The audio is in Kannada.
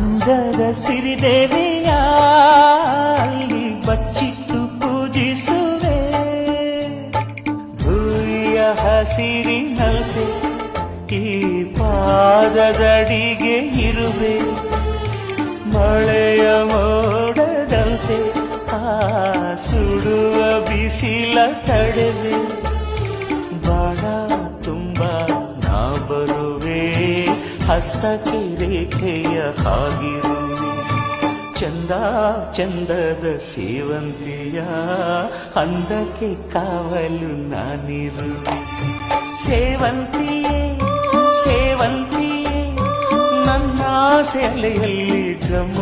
ಅಂದದ ಸಿರಿದೇವಿಯ ಅಲ್ಲಿ ಬಚ್ಚಿಟ್ಟು ಪೂಜಿಸುವೆ. ಭೂಯ ಹಸಿರಿನಲ್ತೆ ಈ ಪಾದದಡಿಗೆ ಇರುವೆ. ಮಳೆಯ ಮೋಡದಂತೆ ಆ ಸುಡುವ ಬಿಸಿಲ ತಡೆವೆ. ಬಾಣ ತುಂಬ ನಾ ಬರುವೆ, ಹಸ್ತಕ್ಕೆ ರೇಖೆಯ ಹಾಗಿರುವೆ. ಚಂದ ಚಂದದ ಸೇವಂತಿಯ ಅಂದಕ್ಕೆ ಕಾವಲು ನಾನಿರುವೆ. ಸೇವಂತಿಯೇ ಸೇವಂತಿಯೇ ನನ್ನ ಸೆಲೆಯಲ್ಲಿ ಗಮ